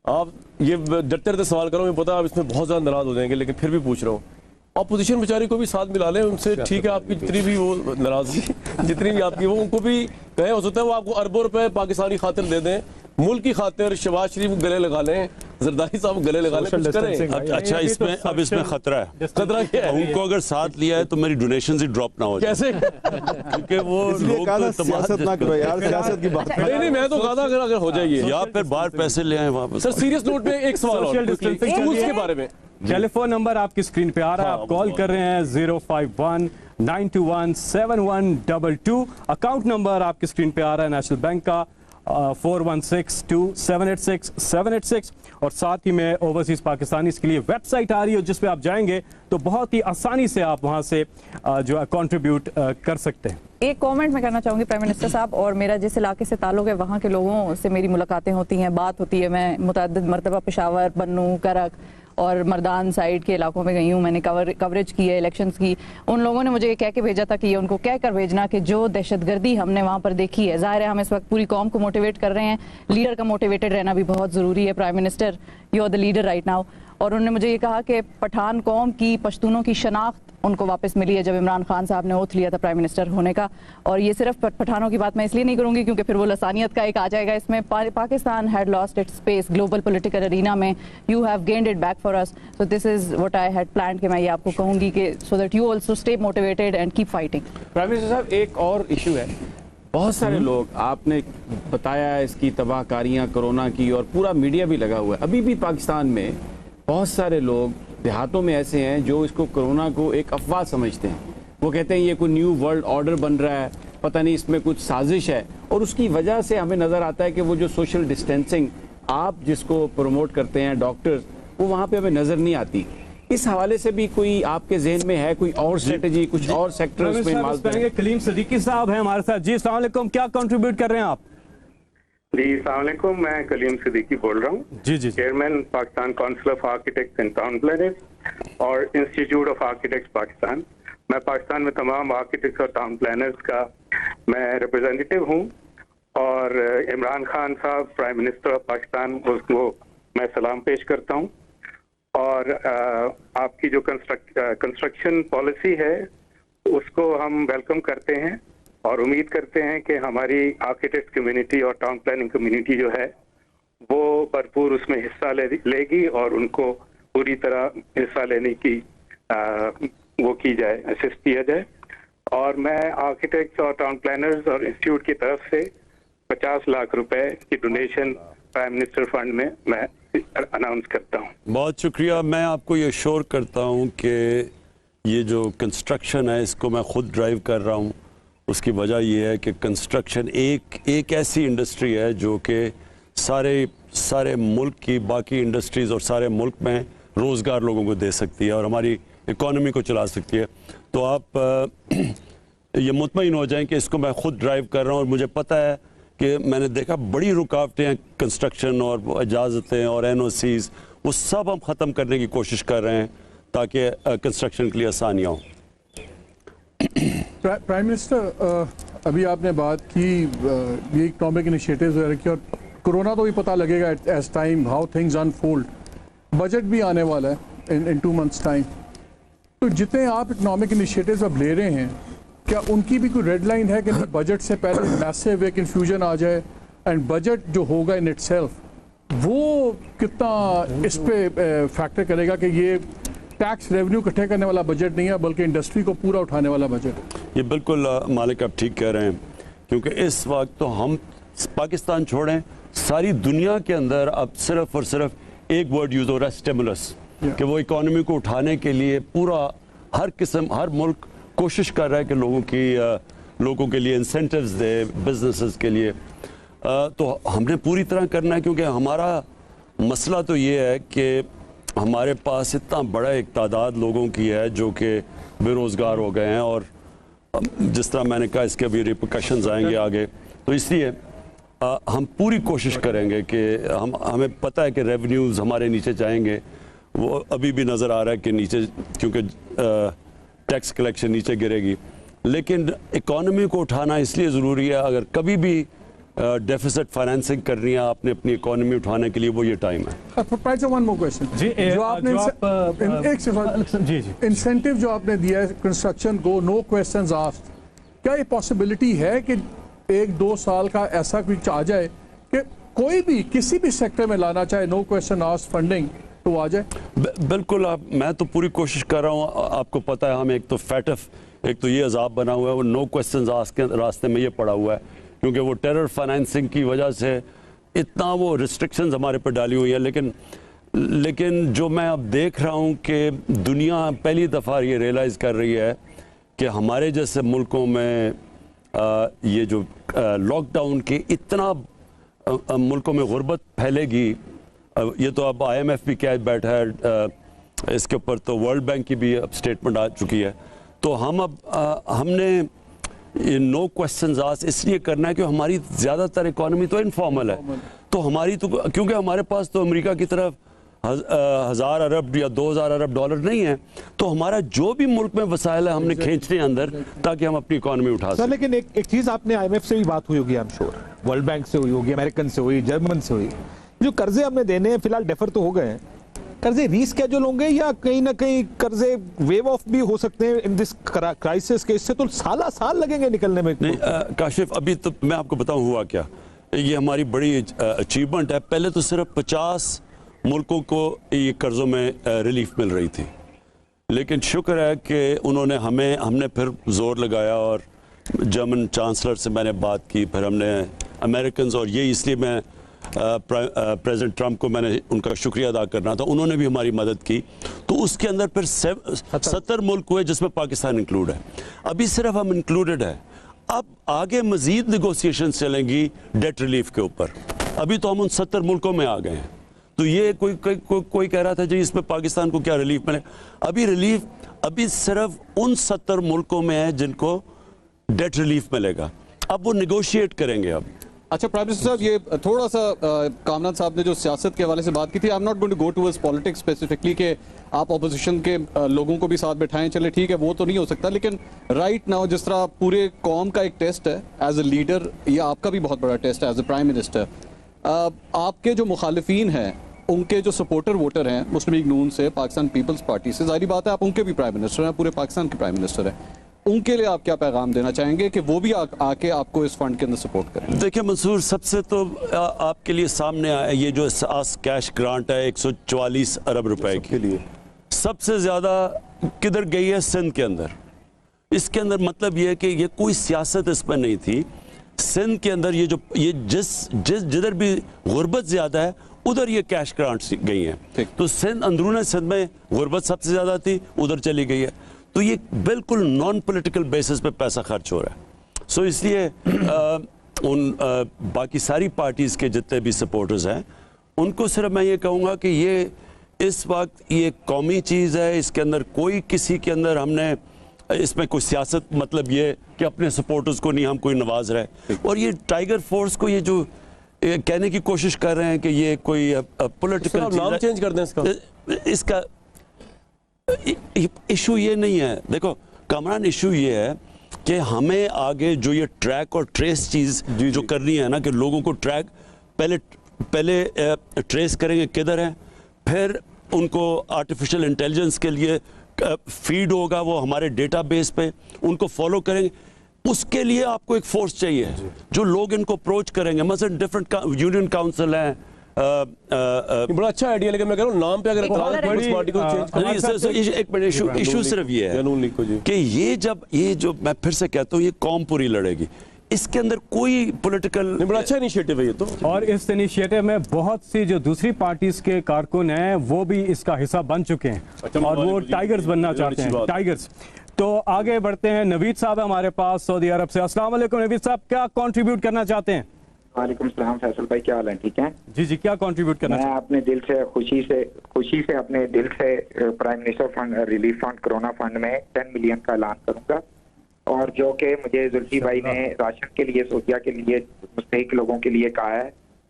आप ये डरते रहते सवाल करो, मैं पता आप इसमें बहुत ज़्यादा नाराज़ हो जाएंगे, लेकिन फिर भी पूछ रहा हूँ। अपोजिशन बेचारी को भी साथ मिला लें, उनसे ठीक है आपकी जितनी भी वो नाराज़गी जितनी भी आपकी वो, उनको भी कहें, हो सकता है वो आपको अरबों रुपए पाकिस्तानी खातिर दे दें, मुल्क की खातिर शहबाज शरीफ गले लगा लें, जरदारी साहब गले लगा लें, कुछ करें। अच्छा, इसमें अब इसमें खतरा है। खतरा क्या है? उनको अगर साथ लिया है तो मेरी डोनेशन ही ड्रॉप ना हो जाए। कैसे? क्योंकि वो लोग तो सियासत ना करो यार, सियासत की बात नहीं, मैं तो कहा था अगर हो जाएगी या फिर बाहर पैसे ले आए वापस। सर सीरियस नोट में एक सवाल और टूल्स के बारे में। टेलीफोन नंबर आपकी स्क्रीन पे आ रहा है, आप कॉल कर रहे हैं 051-921-7122। अकाउंट नंबर आपकी स्क्रीन पे आ रहा है नेशनल बैंक का 4162786786 और साथ ही में ओवरसीज पाकिस्तानी के लिए वेबसाइट आ रही है जिस पे आप जाएंगे तो बहुत ही आसानी से आप वहां से जो है कंट्रीब्यूट कर सकते हैं। एक कमेंट मैं करना चाहूंगी प्राइम मिनिस्टर साहब, और मेरा जिस इलाके से ताल्लुक है वहाँ के लोगों से मेरी मुलाकातें होती हैं, बात होती है। मैं मुतअद्दिद मरतबा पेशावर, बन्नू, करक और मर्दान साइड के इलाकों में गई हूँ, मैंने कवरेज की है इलेक्शंस की। उन लोगों ने मुझे ये कह के भेजा था कि ये उनको कह कर भेजना कि जो दहशतगर्दी हमने वहाँ पर देखी है, ज़ाहिर है हम इस वक्त पूरी कौम को मोटिवेट कर रहे हैं, लीडर का मोटिवेटेड रहना भी बहुत ज़रूरी है। Prime minister, you are the leader right now. और उन्होंने मुझे ये कहा कि पठान कौम की, पश्तूनों की शनाख्त उनको वापस मिली है जब इमरान खान साहब ने ओथ लिया था प्राइम मिनिस्टर होने का। और ये सिर्फ पठानों की बात मैं इसलिए नहीं करूंगी क्योंकि फिर वो लसानियत का एक आ जाएगा इसमें। Pakistan had lost its space global political arena में, you have gained it back for us, so this is what I had planned कि मैं ये आपको कहूंगी कि so that you also stay motivated and keep fighting. Prime minister साहब, एक और इशू है, बहुत सारे लोग, आपने बताया इसकी तबाहकारियां कोरोना की और पूरा मीडिया भी लगा हुआ है, अभी भी पाकिस्तान में बहुत सारे लोग देहातों में ऐसे हैं जो इसको कोरोना को एक अफवाह समझते हैं। वो कहते हैं ये कोई न्यू वर्ल्ड ऑर्डर बन रहा है, पता नहीं इसमें कुछ साजिश है, और उसकी वजह से हमें नज़र आता है कि वो जो सोशल डिस्टेंसिंग आप जिसको प्रमोट करते हैं डॉक्टर्स, वो वहाँ पे हमें नज़र नहीं आती। इस हवाले से भी कोई आपके जहन में है कोई और स्ट्रेटजी, कुछ और सेक्टर्स में? कलीम सदीकी साहब हैं हमारे साथ। जी अस्सलाम वालेकुम, क्या कंट्रीब्यूट कर रहे हैं आप? जी अस्सलाम वालेकुम, मैं कलीम सिद्दीकी बोल रहा हूँ, जी chairman Pakistan council of architects and town planners और इंस्टीट्यूट ऑफ आर्किटेक्ट्स पाकिस्तान। मैं पाकिस्तान में तमाम आर्किटेक्ट्स और टाउन प्लानर्स का मैं रिप्रेजेंटेटिव हूँ, और इमरान खान साहब प्राइम मिनिस्टर ऑफ पाकिस्तान, उसको मैं सलाम पेश करता हूँ। और आपकी जो कंस्ट्रक्शन पॉलिसी है उसको हम वेलकम करते हैं और उम्मीद करते हैं कि हमारी आर्किटेक्ट कम्युनिटी और टाउन प्लानिंग कम्युनिटी जो है वो भरपूर उसमें हिस्सा लेगी और उनको पूरी तरह हिस्सा लेने की वो की जाए, असिस्ट किया जाए। और मैं आर्किटेक्ट्स और टाउन प्लानर्स और इंस्टीट्यूट की तरफ से 50 लाख रुपए की डोनेशन प्राइम मिनिस्टर फंड में मैं अनाउंस करता हूँ। बहुत शुक्रिया। मैं आपको ये श्योर करता हूँ कि ये जो कंस्ट्रक्शन है इसको मैं खुद ड्राइव कर रहा हूँ। उसकी वजह यह है कि कंस्ट्रक्शन एक ऐसी इंडस्ट्री है जो कि सारे मुल्क की बाकी इंडस्ट्रीज़ और सारे मुल्क में रोज़गार लोगों को दे सकती है और हमारी इकॉनमी को चला सकती है। तो आप ये मुतमईन हो जाएं कि इसको मैं खुद ड्राइव कर रहा हूँ। और मुझे पता है कि मैंने देखा बड़ी रुकावटें हैं कंस्ट्रक्शन और इजाज़तें और NOCs, वो सब हम ख़त्म करने की कोशिश कर रहे हैं ताकि कंस्ट्रक्शन के लिए आसानियाँ हों। प्राइम मिनिस्टर, अभी आपने बात की ये इकोनॉमिक इनिशिएटिव्स वगैरह की, और कोरोना तो भी पता लगेगा as time how things unfold. Budget भी आने वाला है इन 2 months टाइम। तो जितने आप इकोनॉमिक इनिशिएटिव्स अब ले रहे हैं, क्या उनकी भी कोई रेड लाइन है कि बजट से पहले मैसिव एक इन्फ्यूजन आ जाए, एंड बजट जो होगा इन इटसेल्फ वो कितना इस पे फैक्टर करेगा कि ये टैक्स रेवेन्यू इकट्ठे करने वाला बजट नहीं है बल्कि इंडस्ट्री को पूरा उठाने वाला बजट? ये बिल्कुल मालिक आप ठीक कह रहे हैं, क्योंकि इस वक्त तो हम पाकिस्तान छोड़ें, सारी दुनिया के अंदर अब सिर्फ और सिर्फ एक वर्ड यूज़ हो रहा है, स्टिमुलस, कि वो इकॉनमी को उठाने के लिए पूरा हर मुल्क कोशिश कर रहा है कि लोगों के लिए इंसेंटिव्स दे, बिजनेसेस के लिए। तो हमने पूरी तरह करना है, क्योंकि हमारा मसला तो ये है कि हमारे पास इतना बड़ा एक तादाद लोगों की है जो कि बेरोज़गार हो गए हैं, और जिस तरह मैंने कहा इसके अभी रिपरकशंस आएंगे आगे। तो इसलिए हम पूरी कोशिश करेंगे कि हमें पता है कि रेवेन्यूज़ हमारे नीचे जाएंगे, वो अभी भी नज़र आ रहा है कि नीचे, क्योंकि टैक्स कलेक्शन नीचे गिरेगी, लेकिन इकॉनमी को उठाना इसलिए ज़रूरी है। अगर कभी भी डेफिसिट फाइनेंसिंग करनी है आपने अपनी इकोनॉमी उठाने के लिए, वो ये टाइम है। प्राइस वन मोर क्वेश्चन जी, जो आपने एक सेकंड जी जी इंसेंटिव जो आपने दिया है कंस्ट्रक्शन को, नो क्वेश्चंस आस्क्ड, क्या ये पॉसिबिलिटी है कि 1-2 साल का ऐसा कुछ आ जाए कि कोई भी किसी भी सेक्टर में लाना चाहे नो क्वेश्चन आस्क्ड फंडिंग तो आ जाए? बिल्कुल, मैं तो पूरी कोशिश कर रहा हूँ। आपको पता है हम एक तो फैटफ, एक तो ये अजाब बना हुआ है, वो नो क्वेश्चन आस्क्ड के रास्ते में ये पड़ा हुआ है, क्योंकि वो टेरर फाइनेंसिंग की वजह से इतना वो रिस्ट्रिक्शंस हमारे पर डाली हुई है। लेकिन जो मैं अब देख रहा हूँ कि दुनिया पहली दफ़ा ये रियलाइज़ कर रही है कि हमारे जैसे मुल्कों में ये जो लॉकडाउन के इतना मुल्कों में गुर्बत फैलेगी, ये तो अब IMF भी कह बैठा है इसके ऊपर, तो वर्ल्ड बैंक की भी अब स्टेटमेंट आ चुकी है। तो हमने ये नो क्वेश्चंस आस्क्ड इसलिए करना है कि हमारी ज़्यादातर इकोनॉमी तो इनफॉर्मल है, तो हमारी तो क्योंकि हमारे पास तो अमेरिका की तरफ 1000 अरब या 2000 अरब डॉलर नहीं है, तो हमारा जो भी मुल्क में वसाइल है हमने खींचने अंदर ताकि हम अपनी इकोनॉमी उठा सकें। लेकिन एक चीज आपने IMF से भी बात हुई होगी, I am sure, world bank से हुई होगी, अमेरिकन से हुई, जर्मन से हुई। जो कर्जे हमने देने हैं फिलहाल डेफर तो हो गए हैं, कर्जे रीस्केड्यूल होंगे या कहीं ना कहीं कर्जे वेव ऑफ भी हो सकते हैं इन दिस क्राइसिस के? इससे तो साल लगेंगे निकलने में। नहीं काशिफ, अभी तो मैं आपको बताऊं हुआ क्या, ये हमारी बड़ी अचीवमेंट है। पहले तो सिर्फ 50 मुल्कों को ये कर्जों में रिलीफ मिल रही थी, लेकिन शुक्र है कि हमने फिर जोर लगाया और जर्मन चांसलर से मैंने बात की, फिर हमने अमेरिकन, और ये इसलिए मैं प्रेसिडेंट ट्रंप को मैंने उनका शुक्रिया अदा करना था, उन्होंने भी हमारी मदद की। तो उसके अंदर फिर 70 मुल्क हुए जिसमें पाकिस्तान इंक्लूड है। अभी सिर्फ हम इंक्लूडेड है, अब आगे मजीद नेगोशिएशन चलेंगी डेट रिलीफ के ऊपर। अभी तो हम उन 70 मुल्कों में आ गए हैं। तो ये कोई कह रहा था जी इसमें पाकिस्तान को क्या रिलीफ मिले, अभी रिलीफ अभी सिर्फ उन 70 मुल्कों में है जिनको डेट रिलीफ मिलेगा। अब वो नेगोशिएट करेंगे। अब अच्छा प्राइम मिनिस्टर साहब, ये थोड़ा सा कामरान साहब ने जो सियासत के हवाले से बात की थी, I am not going to go towards politics specifically कि आप ऑपोजिशन के लोगों को भी साथ बिठाएं, चले ठीक है वो तो नहीं हो सकता, लेकिन राइट नाउ जिस तरह पूरे कौम का एक टेस्ट है एज ए लीडर, ये आपका भी बहुत बड़ा टेस्ट है एज ए प्राइम मिनिस्टर। आपके जो मुखालिफिन हैं, उनके जो सपोर्टर वोटर हैं मुस्लिम लीग नून से, पाकिस्तान पीपल्स पार्टी से, जाहिर बात है आप उनके भी प्राइम मिनिस्टर हैं, पूरे पाकिस्तान के प्राइम मिनिस्टर हैं, उनके लिए आप क्या पैगाम देना चाहेंगे कि वो भी आके आपको इस फंड के अंदर सपोर्ट करें? देखिए मंसूर, सबसे तो आपके लिए सामने आया ये जो कैश ग्रांट है 144 अरब रुपए के लिए, सबसे ज्यादा किधर गई है? सिंध के अंदर। इसके अंदर मतलब ये है कि ये कोई सियासत इसमें नहीं थी। सिंध के अंदर ये जिधर भी गुर्बत ज्यादा है उधर ये कैश ग्रांट्स गई हैं। तो सिंध, अंदरूनी सिंध में गुर्बत सबसे ज्यादा थी, उधर चली गई है। तो ये बिल्कुल नॉन पॉलिटिकल बेसिस पे पैसा खर्च हो रहा है। सो इसलिए बाकी सारी पार्टीज के जितने भी सपोर्टर्स हैं उनको सिर्फ मैं ये कहूँगा कि ये इस वक्त ये कौमी चीज़ है, इसके अंदर कोई किसी के अंदर हमने इसमें कोई सियासत मतलब ये कि अपने सपोर्टर्स को नहीं हम कोई नवाज रहे। और ये टाइगर फोर्स को ये जो कहने की कोशिश कर रहे हैं कि ये कोई पॉलिटिकल नाम चेंज कर दें इसका इशू ये नहीं है। देखो कामरान, इशू ये है कि हमें आगे जो ये ट्रैक और ट्रेस चीज़ जो करनी है ना, कि लोगों को ट्रैक पहले ट्रेस करेंगे किधर है, फिर उनको आर्टिफिशियल इंटेलिजेंस के लिए फीड होगा वो हमारे डेटाबेस पे, उनको फॉलो करेंगे। उसके लिए आपको एक फोर्स चाहिए जो लोग इनको अप्रोच करेंगे। मसलन डिफरेंट यूनियन काउंसिल हैं, बड़ा अच्छा आइडिया, लेकिन मैं कह रहा हूँ नाम पे अगर पार्टी को चेंज एक मिनट, इशू सिर्फ ये है कि ये जो मैं फिर से कहता हूँ ये कौम पूरी लड़ेगी, इसके अंदर कोई पॉलिटिकल, बड़ा अच्छा इनिशिएटिव है ये तो। और इस इनिशिएटिव में बहुत सी जो दूसरी पार्टीज के कारकुन हैं वो भी इसका हिस्सा बन चुके हैं और वो टाइगर्स बनना चाहते हैं, टाइगर्स। तो आगे बढ़ते हैं, नवीद साहब हमारे पास सऊदी अरब से। अस्सलाम वालेकुम नवीद साहब, क्या कंट्रीब्यूट करना चाहते हैं? वालेकुम सलाम फैसल भाई, क्या हाल है? ठीक है जी जी, क्या कंट्रीब्यूट करना? मैं अपने दिल से खुशी से अपने दिल से prime minister fund, relief fund, corona fund में 10 मिलियन का ऐलान करूंगा। और जो कि मुझे जुल्फी भाई ने राशन के लिए, सोतिया के लिए, मुस्तहिक लोगों के लिए कहा है,